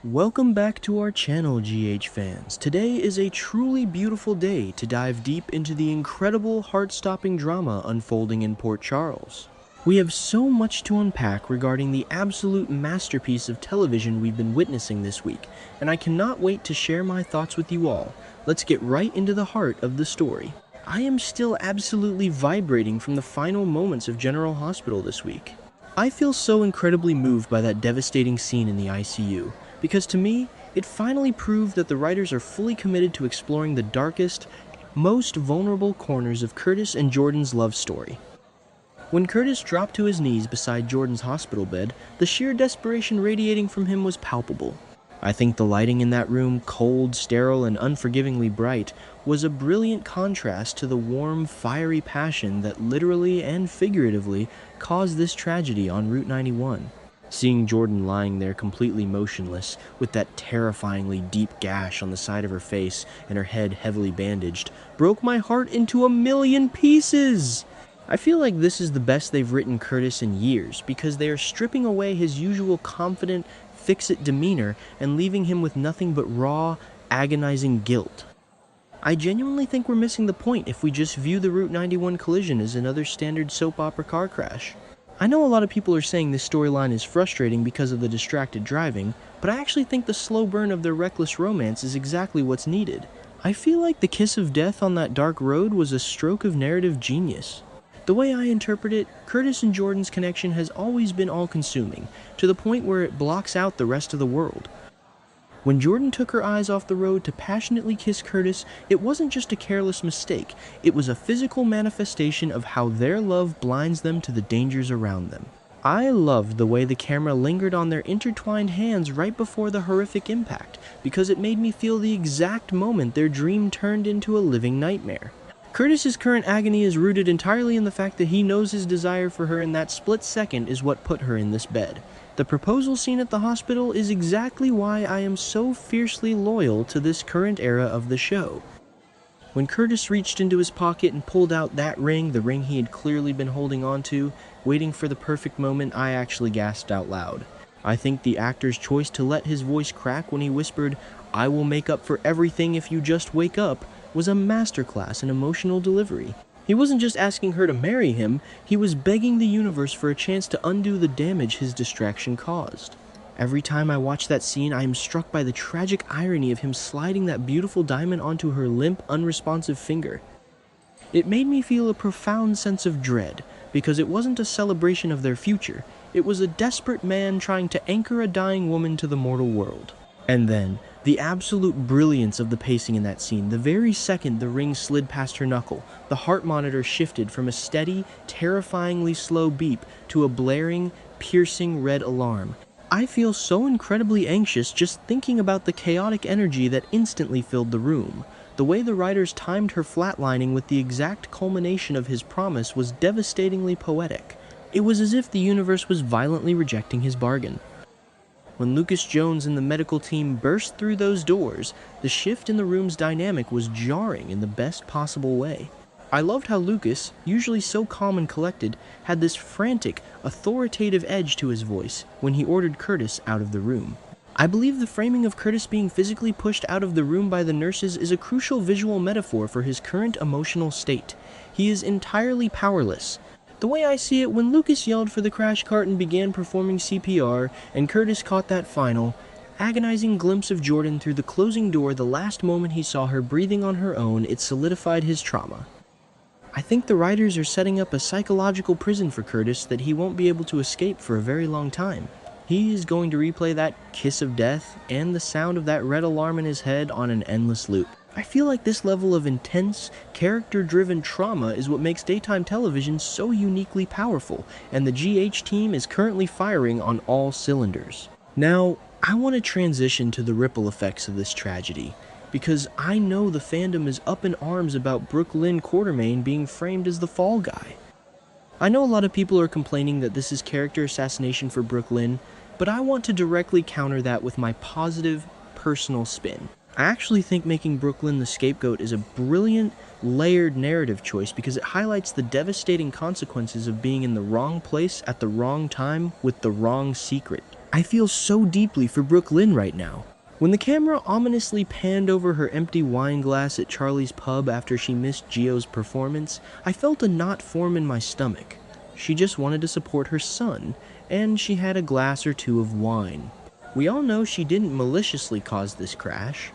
Welcome back to our channel, GH fans. Today is a truly beautiful day to dive deep into the incredible, heart-stopping drama unfolding in Port Charles. We have so much to unpack regarding the absolute masterpiece of television we've been witnessing this week, and I cannot wait to share my thoughts with you all. Let's get right into the heart of the story. I am still absolutely vibrating from the final moments of General Hospital this week. I feel so incredibly moved by that devastating scene in the ICU. Because to me, it finally proved that the writers are fully committed to exploring the darkest, most vulnerable corners of Curtis and Jordan's love story. When Curtis dropped to his knees beside Jordan's hospital bed, the sheer desperation radiating from him was palpable. I think the lighting in that room, cold, sterile, and unforgivingly bright, was a brilliant contrast to the warm, fiery passion that literally and figuratively caused this tragedy on Route 91. Seeing Jordan lying there completely motionless, with that terrifyingly deep gash on the side of her face and her head heavily bandaged, broke my heart into a million pieces! I feel like this is the best they've written Curtis in years, because they are stripping away his usual confident, fix-it demeanor and leaving him with nothing but raw, agonizing guilt. I genuinely think we're missing the point if we just view the Route 91 collision as another standard soap opera car crash. I know a lot of people are saying this storyline is frustrating because of the distracted driving, but I actually think the slow burn of their reckless romance is exactly what's needed. I feel like the kiss of death on that dark road was a stroke of narrative genius. The way I interpret it, Curtis and Jordan's connection has always been all-consuming, to the point where it blocks out the rest of the world. When Jordan took her eyes off the road to passionately kiss Curtis, it wasn't just a careless mistake, it was a physical manifestation of how their love blinds them to the dangers around them. I loved the way the camera lingered on their intertwined hands right before the horrific impact, because it made me feel the exact moment their dream turned into a living nightmare. Curtis's current agony is rooted entirely in the fact that he knows his desire for her in that split second is what put her in this bed. The proposal scene at the hospital is exactly why I am so fiercely loyal to this current era of the show. When Curtis reached into his pocket and pulled out that ring, the ring he had clearly been holding on to, waiting for the perfect moment, I actually gasped out loud. I think the actor's choice to let his voice crack when he whispered, "I will make up for everything if you just wake up," was a masterclass in emotional delivery. He wasn't just asking her to marry him, he was begging the universe for a chance to undo the damage his distraction caused. Every time I watch that scene, I am struck by the tragic irony of him sliding that beautiful diamond onto her limp, unresponsive finger. It made me feel a profound sense of dread, because it wasn't a celebration of their future, it was a desperate man trying to anchor a dying woman to the mortal world. And then, the absolute brilliance of the pacing in that scene, the very second the ring slid past her knuckle, the heart monitor shifted from a steady, terrifyingly slow beep to a blaring, piercing red alarm. I feel so incredibly anxious just thinking about the chaotic energy that instantly filled the room. The way the writers timed her flatlining with the exact culmination of his promise was devastatingly poetic. It was as if the universe was violently rejecting his bargain. When Lucas Jones and the medical team burst through those doors, the shift in the room's dynamic was jarring in the best possible way. I loved how Lucas, usually so calm and collected, had this frantic, authoritative edge to his voice when he ordered Curtis out of the room. I believe the framing of Curtis being physically pushed out of the room by the nurses is a crucial visual metaphor for his current emotional state. He is entirely powerless. The way I see it, when Lucas yelled for the crash cart and began performing CPR, and Curtis caught that final, agonizing glimpse of Jordan through the closing door the last moment he saw her breathing on her own, it solidified his trauma. I think the writers are setting up a psychological prison for Curtis that he won't be able to escape for a very long time. He is going to replay that kiss of death and the sound of that red alarm in his head on an endless loop. I feel like this level of intense, character-driven trauma is what makes daytime television so uniquely powerful, and the GH team is currently firing on all cylinders. Now, I want to transition to the ripple effects of this tragedy, because I know the fandom is up in arms about Brook Lynn Quartermain being framed as the fall guy. I know a lot of people are complaining that this is character assassination for Brook Lynn, but I want to directly counter that with my positive, personal spin. I actually think making Brook Lynn the scapegoat is a brilliant, layered narrative choice because it highlights the devastating consequences of being in the wrong place at the wrong time with the wrong secret. I feel so deeply for Brook Lynn right now. When the camera ominously panned over her empty wine glass at Charlie's pub after she missed Gio's performance, I felt a knot form in my stomach. She just wanted to support her son, and she had a glass or two of wine. We all know she didn't maliciously cause this crash.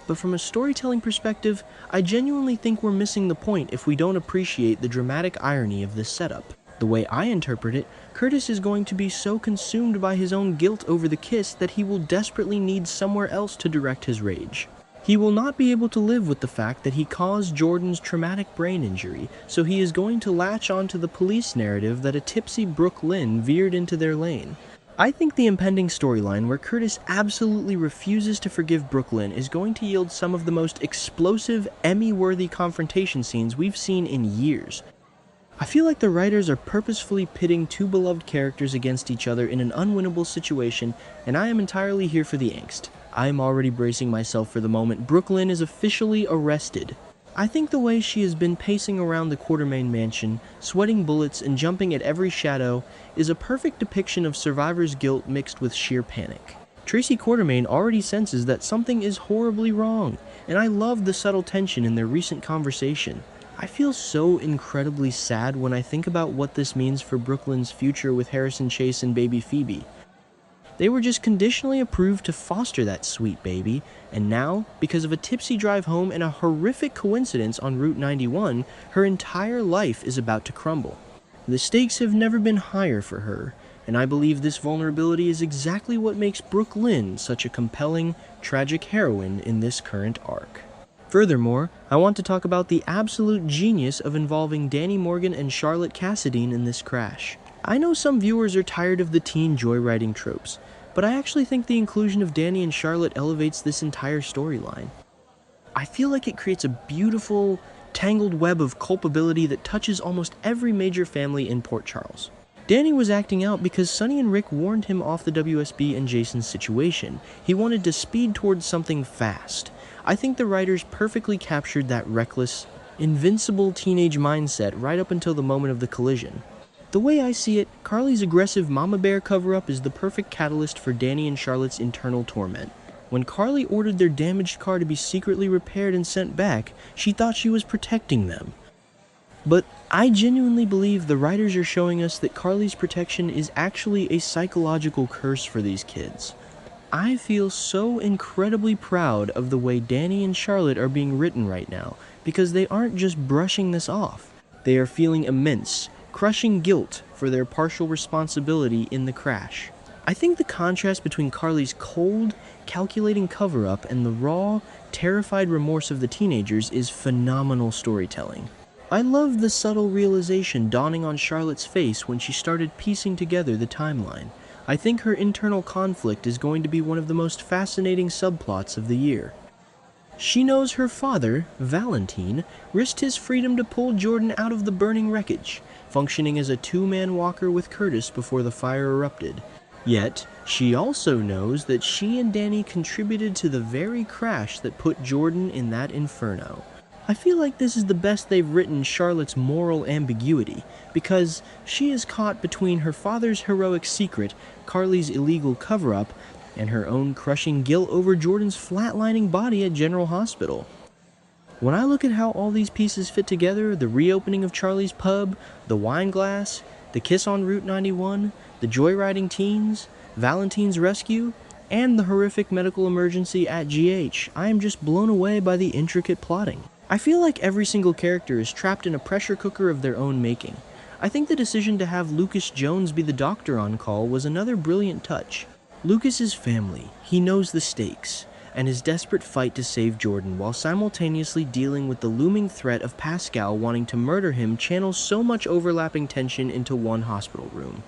But from a storytelling perspective, I genuinely think we're missing the point if we don't appreciate the dramatic irony of this setup. The way I interpret it, Curtis is going to be so consumed by his own guilt over the kiss that he will desperately need somewhere else to direct his rage. He will not be able to live with the fact that he caused Jordan's traumatic brain injury, so he is going to latch onto the police narrative that a tipsy Brook Lynn veered into their lane. I think the impending storyline where Curtis absolutely refuses to forgive Brook Lynn is going to yield some of the most explosive, Emmy-worthy confrontation scenes we've seen in years. I feel like the writers are purposefully pitting two beloved characters against each other in an unwinnable situation, and I am entirely here for the angst. I am already bracing myself for the moment Brook Lynn is officially arrested. I think the way she has been pacing around the Quartermaine mansion, sweating bullets and jumping at every shadow, is a perfect depiction of survivor's guilt mixed with sheer panic. Tracy Quartermaine already senses that something is horribly wrong, and I love the subtle tension in their recent conversation. I feel so incredibly sad when I think about what this means for Brook Lynn's future with Harrison Chase and baby Phoebe. They were just conditionally approved to foster that sweet baby, and now, because of a tipsy drive home and a horrific coincidence on Route 91, her entire life is about to crumble. The stakes have never been higher for her, and I believe this vulnerability is exactly what makes Brook Lynn such a compelling, tragic heroine in this current arc. Furthermore, I want to talk about the absolute genius of involving Danny Morgan and Charlotte Cassadine in this crash. I know some viewers are tired of the teen joyriding tropes, but I actually think the inclusion of Danny and Charlotte elevates this entire storyline. I feel like it creates a beautiful, tangled web of culpability that touches almost every major family in Port Charles. Danny was acting out because Sonny and Rick warned him off the WSB and Jason's situation. He wanted to speed towards something fast. I think the writers perfectly captured that reckless, invincible teenage mindset right up until the moment of the collision. The way I see it, Carly's aggressive mama bear cover-up is the perfect catalyst for Danny and Charlotte's internal torment. When Carly ordered their damaged car to be secretly repaired and sent back, she thought she was protecting them. But I genuinely believe the writers are showing us that Carly's protection is actually a psychological curse for these kids. I feel so incredibly proud of the way Danny and Charlotte are being written right now, because they aren't just brushing this off. They are feeling immense, crushing guilt for their partial responsibility in the crash. I think the contrast between Carly's cold, calculating cover-up and the raw, terrified remorse of the teenagers is phenomenal storytelling. I love the subtle realization dawning on Charlotte's face when she started piecing together the timeline. I think her internal conflict is going to be one of the most fascinating subplots of the year. She knows her father, Valentine, risked his freedom to pull Jordan out of the burning wreckage, functioning as a two-man walker with Curtis before the fire erupted. Yet, she also knows that she and Danny contributed to the very crash that put Jordan in that inferno. I feel like this is the best they've written Charlotte's moral ambiguity, because she is caught between her father's heroic secret, Carly's illegal cover-up, and her own crushing guilt over Jordan's flatlining body at General Hospital. When I look at how all these pieces fit together, the reopening of Charlie's pub, the wine glass, the kiss on Route 91, the joyriding teens, Valentine's rescue, and the horrific medical emergency at GH, I am just blown away by the intricate plotting. I feel like every single character is trapped in a pressure cooker of their own making. I think the decision to have Lucas Jones be the doctor on call was another brilliant touch. Lucas is family, he knows the stakes, and his desperate fight to save Jordan while simultaneously dealing with the looming threat of Pascal wanting to murder him channels so much overlapping tension into one hospital room.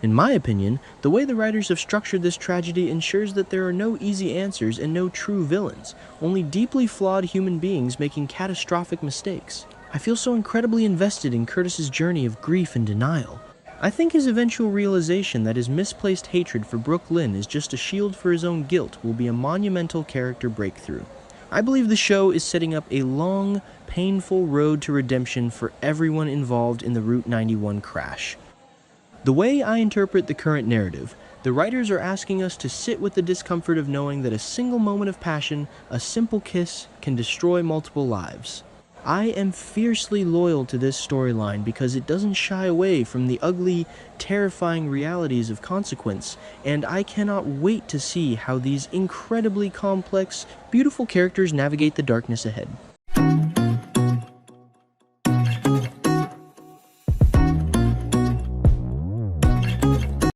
In my opinion, the way the writers have structured this tragedy ensures that there are no easy answers and no true villains, only deeply flawed human beings making catastrophic mistakes. I feel so incredibly invested in Curtis's journey of grief and denial. I think his eventual realization that his misplaced hatred for Brook Lynn is just a shield for his own guilt will be a monumental character breakthrough. I believe the show is setting up a long, painful road to redemption for everyone involved in the Route 91 crash. The way I interpret the current narrative, The writers are asking us to sit with the discomfort of knowing that a single moment of passion, a simple kiss, can destroy multiple lives. I am fiercely loyal to this storyline because it doesn't shy away from the ugly, terrifying realities of consequence, and I cannot wait to see how these incredibly complex, beautiful characters navigate the darkness ahead.